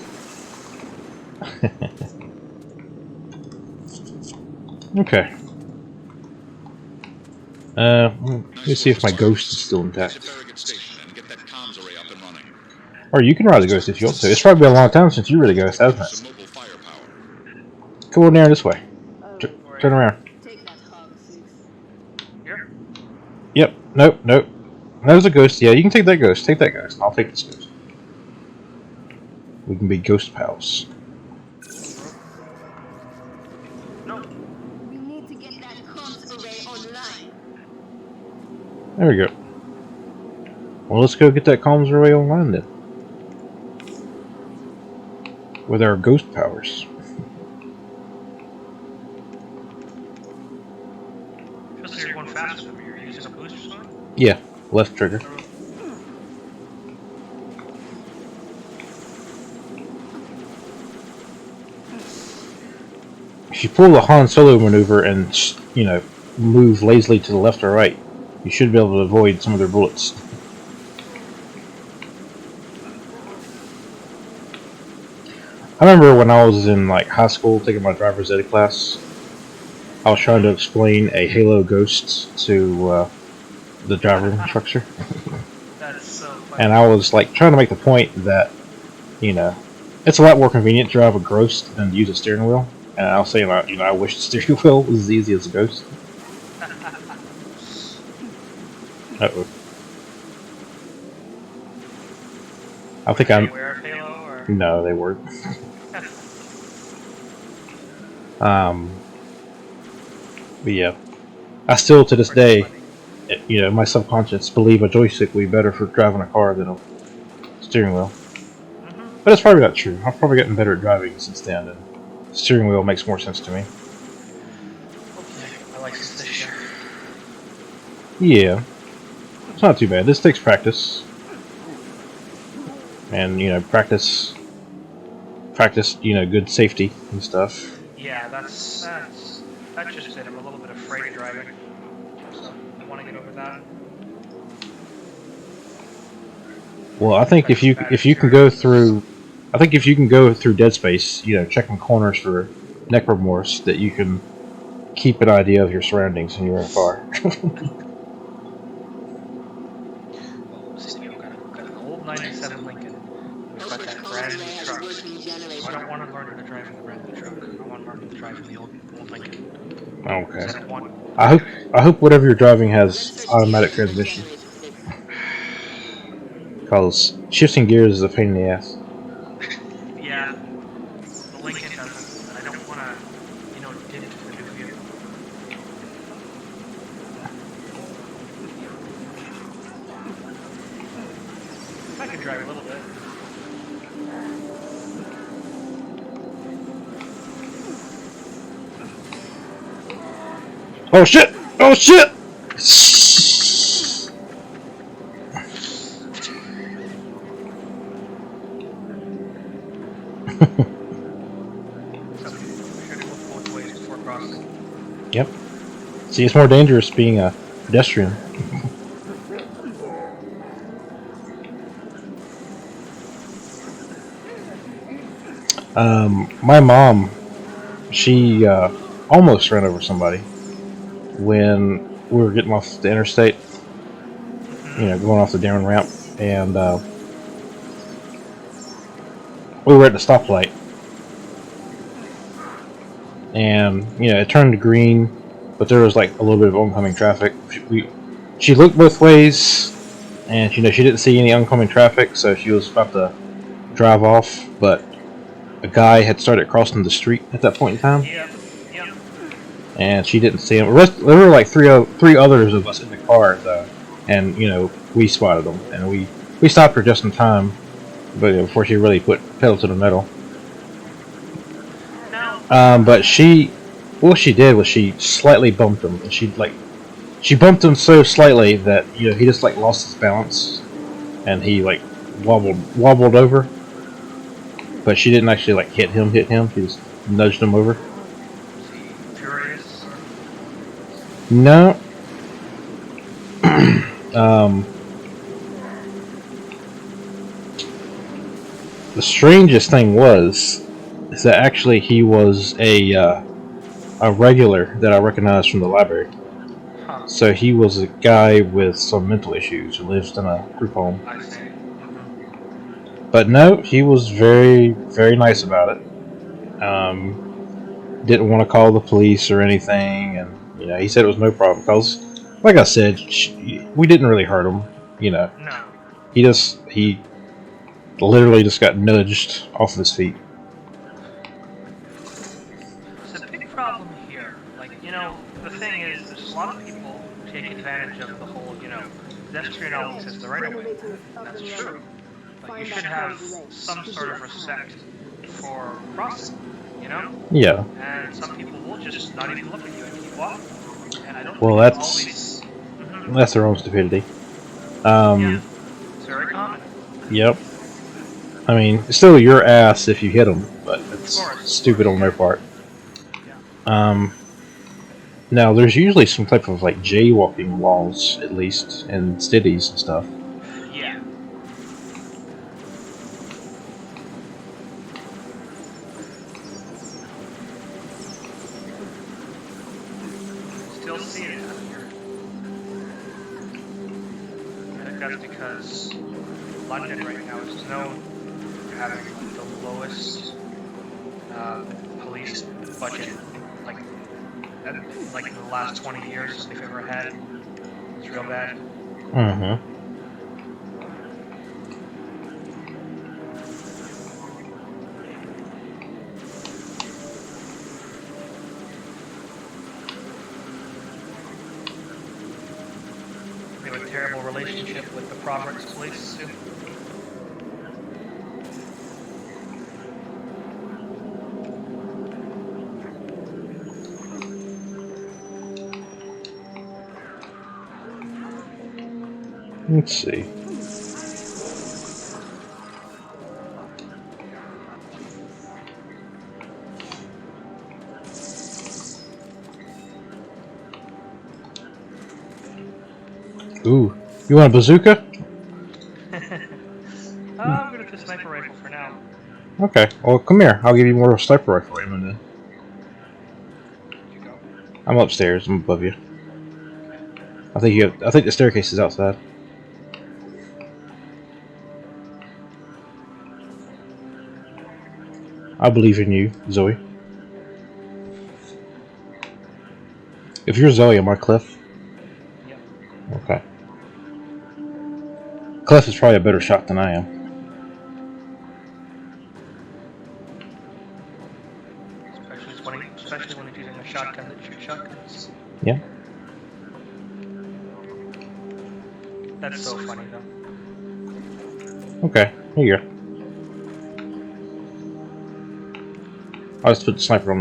Okay. Let me see if my ghost is still intact. Or you can ride the ghost if you want to. It's probably been a long time since you rode a ghost, hasn't it? Come on down this way. Turn around. Here? Yep. Nope. Nope. There's a ghost. Yeah, you can take that ghost. Take that ghost. I'll take this ghost. We can be ghost pals. We need to get that comms array online. There we go. Well, let's go get that comms array online then. With our ghost powers. Feels like you're going faster than me. You're using a boost or something? Yeah, left trigger. If you pull the Han Solo maneuver and, you know, move lazily to the left or right, you should be able to avoid some of their bullets. I remember when I was in like high school taking my driver's ed class, I was trying to explain a Halo Ghost to the driver instructor. That's so funny. And I was like trying to make the point that, you know, it's a lot more convenient to drive a ghost than to use a steering wheel. And I was saying, you know, I wish the steering wheel was as easy as a ghost. Uh-oh. I think I'm... aware of Halo, or? No, they weren't. But yeah. I still, to this day, you know, my subconscious believe a joystick would be better for driving a car than a steering wheel. But it's probably not true. I've probably gotten better at driving since then, and the steering wheel makes more sense to me. I like this year. Yeah. It's not too bad. This takes practice. And, you know, practice, you know, good safety and stuff. Yeah, that's just it. I'm a little bit afraid of driving, so I want to get over that. Well, I think if you can go through, Dead Space, you know, checking corners for necromorphs, that you can keep an idea of your surroundings when you're in a car. Got an old '97 Lincoln. We've got that brand new truck. I don't want to learn how to drive in the brand new truck. I want to learn how to drive in the old Lincoln. Okay. I hope whatever you're driving has automatic transmission. Because shifting gears is a pain in the ass. Yeah, the Lincoln doesn't, and I don't want to, you know, dip into the new vehicle. I can drive a little bit. Oh shit! Oh shit! Yep. See, it's more dangerous being a pedestrian. My mom, she almost ran over somebody when we were getting off the interstate, you know, going off the down ramp, and we were at the stoplight, and you know, it turned to green, but there was like a little bit of oncoming traffic. She looked both ways, and you know, she didn't see any oncoming traffic, so she was about to drive off, but a guy had started crossing the street at that point in time. Yep. and she didn't see him. There were like three others of us in the car though, and you know we spotted them, and we stopped her just in time, but before she really put pedal to the metal. Now, But what she did was she slightly bumped him, and she bumped him so slightly that he just like lost his balance, and he like wobbled over. But she didn't actually like hit him. She just nudged him over. furious. No. The strangest thing is that actually he was a regular that I recognized from the library. Huh. So he was a guy with some mental issues who lives in a group home. I see. But no, he was very, very nice about it. Didn't want to call the police or anything, and he said it was no problem because, like I said, we didn't really hurt him. No. He literally just got nudged off of his feet. There's a big problem here. Like, the thing is, there's a lot of people who take advantage of the whole, pedestrian always has the right of way. And that's true. But you should have some sort of respect for crossing, Yeah. And some people will just not even look at you and keep walking. And I don't Well, think that's always... that's their own stupidity. Yeah. It's very common. Yep. I mean, it's still your ass if you hit them, but it's stupid on their part. Now, there's usually some type of like jaywalking laws, at least, in cities and stuff. Yeah. Still see it out here. I think that's because London right now is known for having like the lowest police budget, like in the last 20 years they've ever had. It's real bad. Mm-hmm. We have a terrible relationship with the Providence police too. Let's see. Ooh, you want a bazooka? I'm gonna do a sniper rifle for now. Okay, well, come here. I'll give you more sniper rifle ammo then. You go. I'm upstairs. I'm above you. I think the staircase is outside. I believe in you, Zoe. If you're Zoe, am I Cliff? Yep. Okay. Cliff is probably a better shot than I am. Especially when he's using a shotgun that shoots shotguns. Yeah. That's so funny though. Okay, here you go. I'll just put the sniper on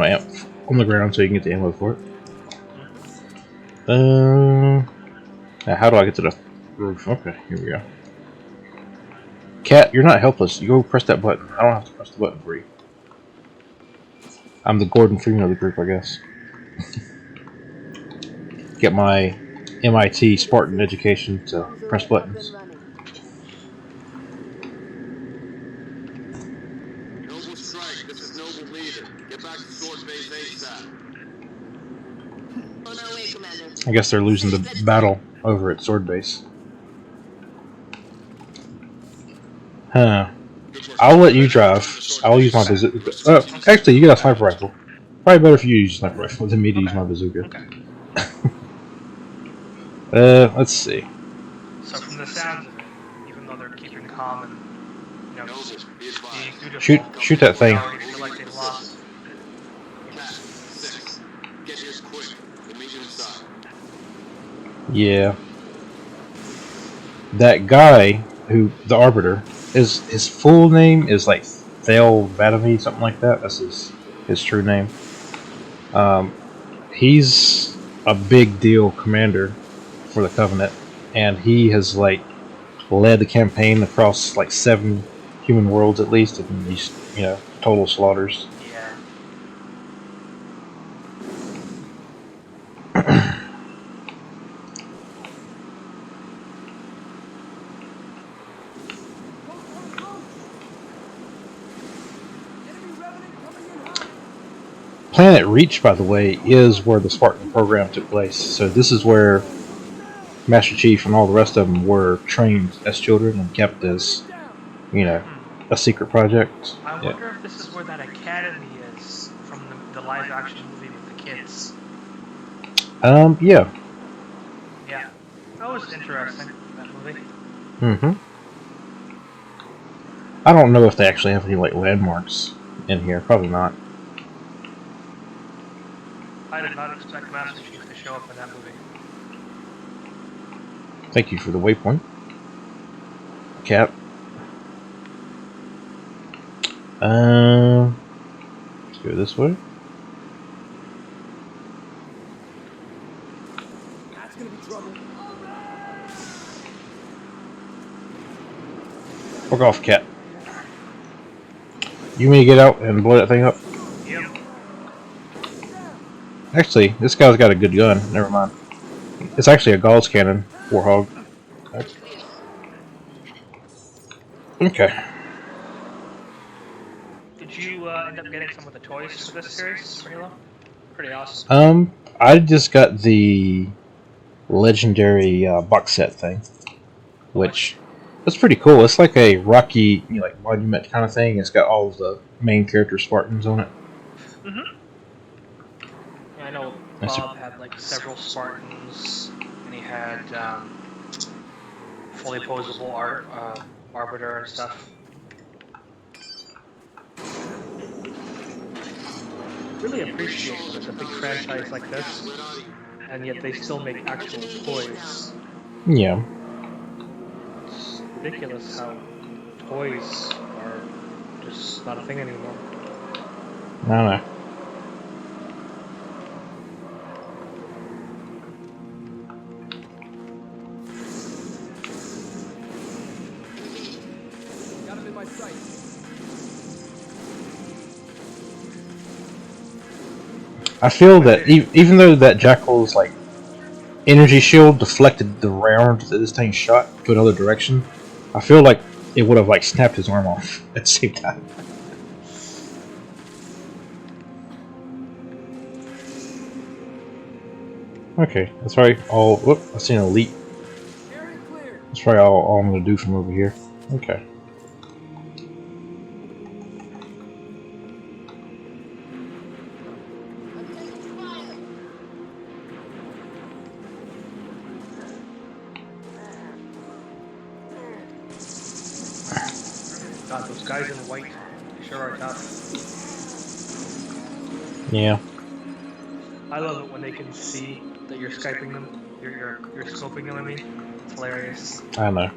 the ground so you can get the ammo for it. Now how do I get to the roof? Okay, here we go. Cat, you're not helpless. You go press that button. I don't have to press the button for you. I'm the Gordon Freeman of the group, I guess. Get my MIT Spartan education to press buttons. Noble strike. This is Noble leader. Get back to Sword Base ASAP. On our way, Commander. I guess they're losing the battle over at Sword Base. Huh. I'll let you drive. I'll use my bazooka. Actually, you get a sniper rifle. Probably better for you to use a sniper rifle than me to use my bazooka. Okay. Let's see. So from the sounds of it, even though they're keeping calm and being dutiful, Shoot that thing. they already feel like they've lost. Cat 6. Get here quick. Yeah. That guy who the Arbiter his full name is like Thale Vadami, something like that. That's his true name. He's a big deal commander for the Covenant, and he has like led the campaign across like 7 human worlds at least, and these total slaughters. Yeah. Planet Reach, by the way, is where the Spartan program took place. So this is where Master Chief and all the rest of them were trained as children and kept as, a secret project. I wonder if this is where that academy is from the live-action movie with the kids. Yeah. Yeah. That was interesting, that movie. Mm-hmm. I don't know if they actually have any like landmarks in here. Probably not. I did not expect Master Chief to show up in that movie. Thank you for the waypoint, Cap. Let's go this way. That's gonna be trouble. Fuck off, Cat. You may get out and blow that thing up. Yep. Actually, this guy's got a good gun. Never mind. It's actually a Gauss cannon, Warhog. Okay. Did you end up getting some of the toys for this series for Halo? Pretty awesome. I just got the legendary box set thing, which is pretty cool. It's like a Rocky, like monument kind of thing. It's got all of the main character Spartans on it. Mm-hmm. I know Bob had like several Spartans, and he had fully posable Arbiter and stuff. Really appreciate when it's a big franchise like this, and yet they still make actual toys. Yeah. It's ridiculous how toys are just not a thing anymore. I don't know. Got him in my sight. I feel that even though that Jackal's like energy shield deflected the round that this thing shot to another direction, I feel like it would have like snapped his arm off at the same time. Okay, that's probably all. Whoop! I seen an elite. That's probably all I'm gonna do from over here. Okay. God, those guys in white sure are tough. Yeah. I love it when they can see that you're Skyping them. You're scoping them, I mean. It's hilarious. I know.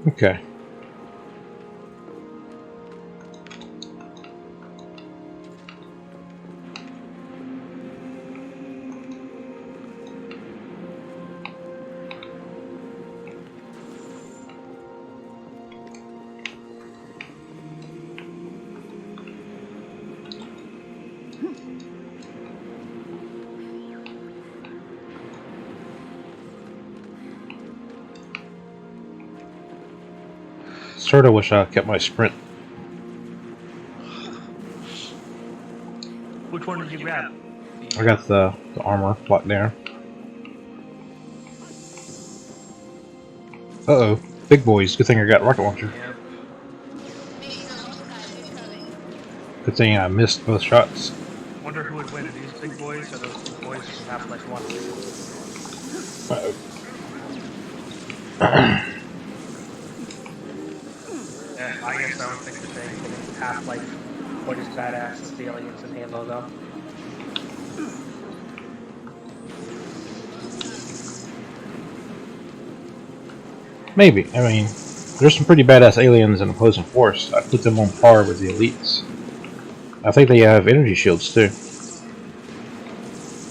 Okay. Sort of wish I kept my sprint. Which one did you grab? I got the armor locked down. Uh-oh. Big boys. Good thing I got a rocket launcher. Yep. Good thing I missed both shots. Wonder who would win, these big boys or those big boys from Half-Life 1? Uh-oh. I guess I don't think the thing in Half-Life quite as badass as the aliens in Halo, though. Maybe. I mean, there's some pretty badass aliens in Opposing Force. I put them on par with the elites. I think they have energy shields too.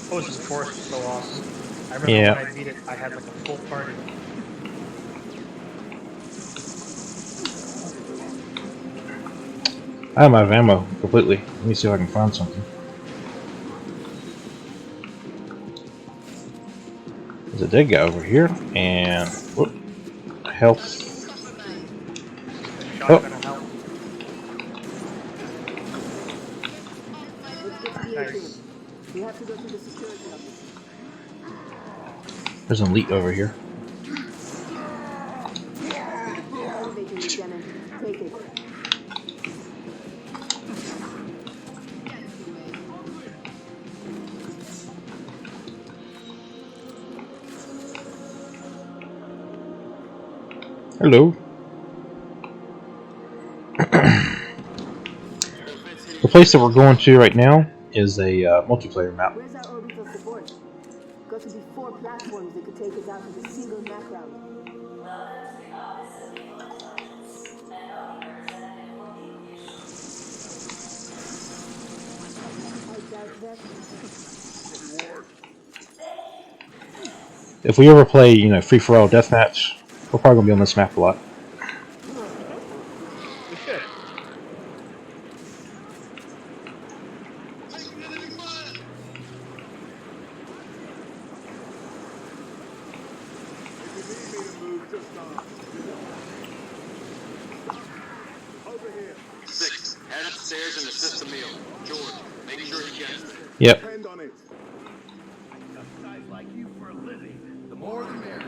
Opposing Force was so awesome. I remember Yeah. when I beat it, I had like a full party. I'm out of ammo completely. Let me see if I can find something. There's a dead guy over here, and whoop, health. Shotgun will help. Nice. We have to go through the security office. There's an elite over here. Elevator, Lieutenant. Take it. Hello. The place that we're going to right now is a multiplayer map. Where's our orbital support? Got to be 4 platforms that could take us out with a single Mac round. If we ever play, free-for-all deathmatch, we're probably gonna be on this map a lot. We should. Six, head upstairs and assist Emil. George, make sure he gets there. Yep. Depend on it. Guys like you for a living. The more the merrier.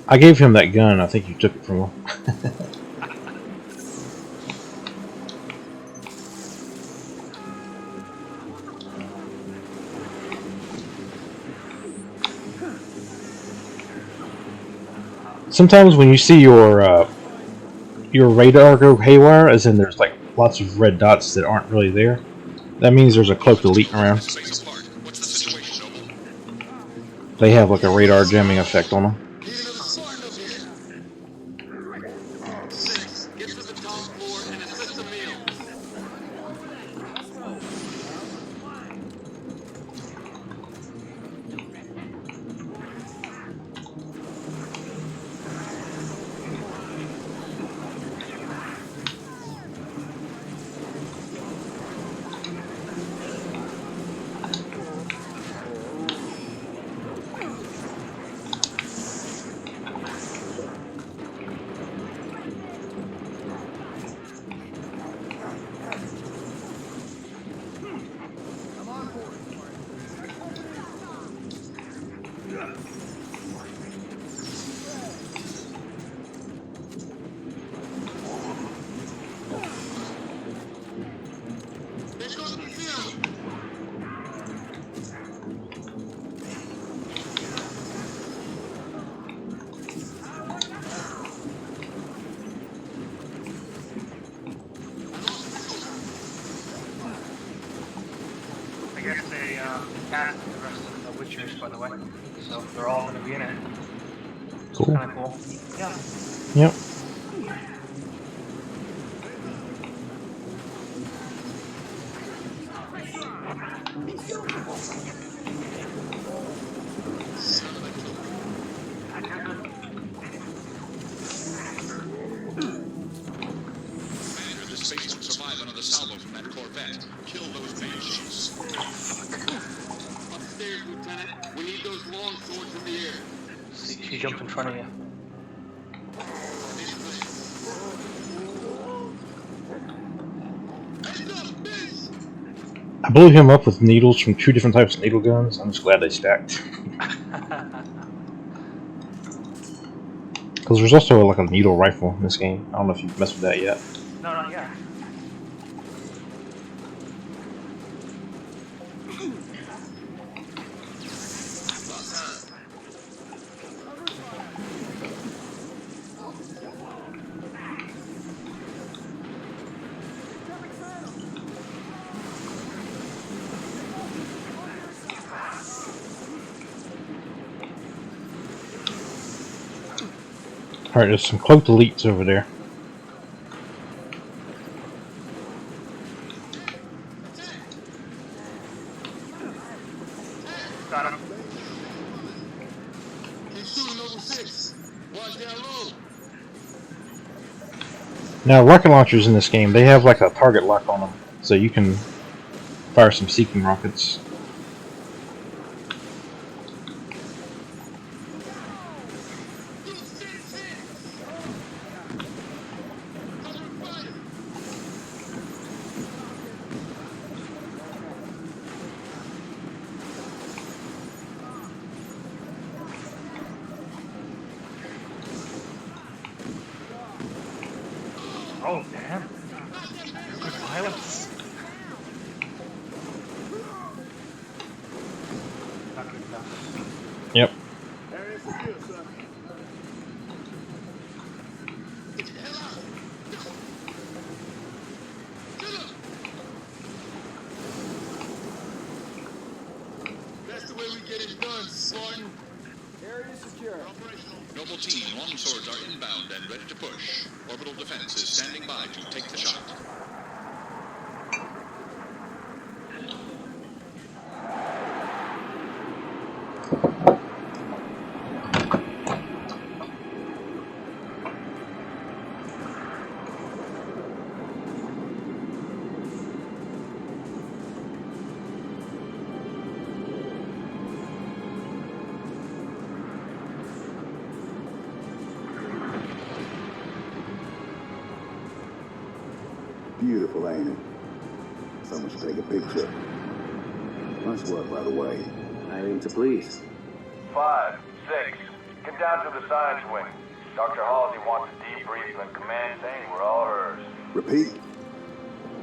I gave him that gun. I think you took it from him. Sometimes when you see your radar go haywire, as in there's like lots of red dots that aren't really there, that means there's a cloaked elite around. They have like a radar jamming effect on them. Six, get to the top floor and assist Emil. I guess they cast the rest of the Witchers, by the way. So they're all going to be in it. Cool. Kind of cool. Yeah. Yep. This space would survive another salvo from that Corvette. Kill those banshees. Upstairs, Lieutenant. We need those long swords in the air. See, she jumped in front of you. I blew him up with needles from 2 different types of needle guns. I'm just glad they stacked. Because there's also like a needle rifle in this game. I don't know if you've messed with that yet. No, not yet. Alright, there's some cloaked elites over there. Got him. He's shooting over 6. Watch down low. Now, rocket launchers in this game, they have like a target lock on them. So you can fire some seeking rockets. Oh, damn. Good violence. Not good enough. Yep. Area secure, sir. That's the way we get it done, Spartan. Area secure. Noble team, longswords are inbound and ready to push. Orbital defense is standing by to take the shot. Beautiful, ain't it? Someone should take a picture. Nice work, by the way. I aim to please. 5, 6. Get down to the science wing. Dr. Halsey wants a debrief and command saying we're all hers. Repeat.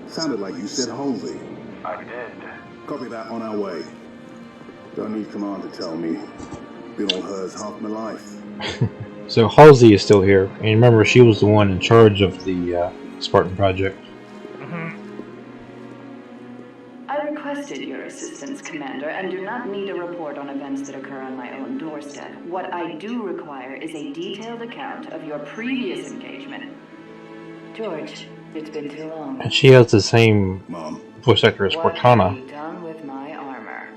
Sounded like you said Halsey. I did. Copy that, on our way. Don't need command to tell me. Been all hers half my life. So Halsey is still here. And remember, she was the one in charge of the Spartan project. I requested your assistance, Commander, and do not need a report on events that occur on my own doorstep. What I do require is a detailed account of your previous engagement. George, it's been too long. And she has the same voice actor as What have Cortana. you done with my armor?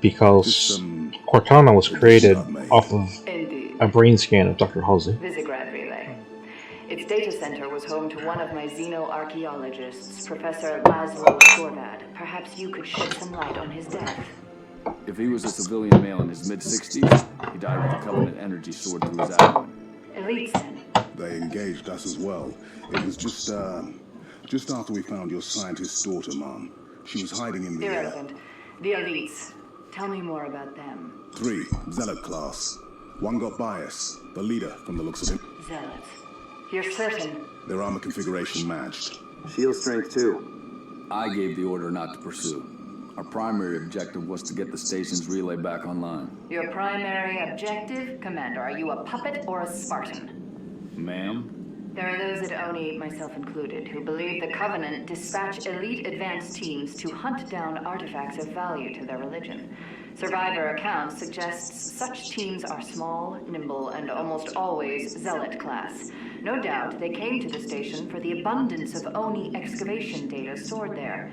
Because Cortana was created off of a brain scan of Dr. Halsey. Visigrad relay. Its data center was home to one of my xenoarchaeologists, Professor Laszlo Sorvad. Perhaps you could shed some light on his death. If he was a civilian male in his mid-60s, he died with a Covenant energy sword through his abdomen. Elites, then. They engaged us as well. It was just after we found your scientist's daughter, Mom. She was hiding in the Irrelevant. The elites. Tell me more about them. 3, Zealot class. One got bias. The leader, from the looks of him. Zealots. You're certain? Their armor configuration matched. Shield strength 2. I gave the order not to pursue. Our primary objective was to get the station's relay back online. Your primary objective, Commander, are you a puppet or a Spartan? Ma'am? There are those at ONI, myself included, who believe the Covenant dispatch elite advance teams to hunt down artifacts of value to their religion. Survivor accounts suggests such teams are small, nimble, and almost always Zealot class. No doubt they came to the station for the abundance of ONI excavation data stored there.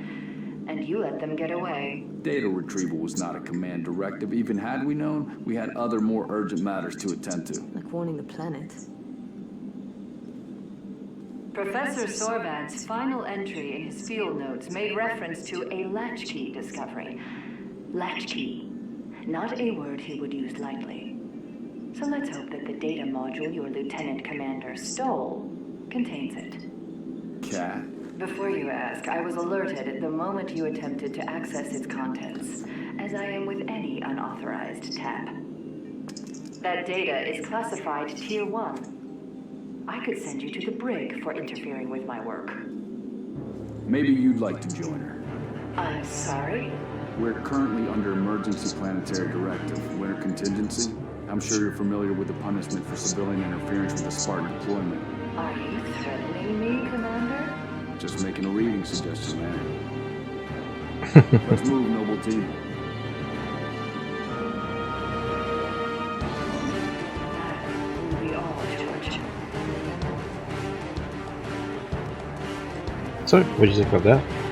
And you let them get away. Data retrieval was not a command directive. Even had we known, we had other more urgent matters to attend to. Like warning the planet. Professor Sorvad's final entry in his field notes made reference to a latchkey discovery. Latchkey. Not a word he would use lightly. So let's hope that the data module your Lieutenant Commander stole contains it. Cat? Before you ask, I was alerted the moment you attempted to access its contents, as I am with any unauthorized tap. That data is classified Tier 1. I could send you to the brig for interfering with my work. Maybe you'd like to join her. I'm sorry? We're currently under emergency planetary directive, winter contingency. I'm sure you're familiar with the punishment for civilian interference with the Spartan deployment. Are you threatening me, Commander? Just making a reading suggestion, man. Let's move, noble team. That will be all, George. So, what do you think about that?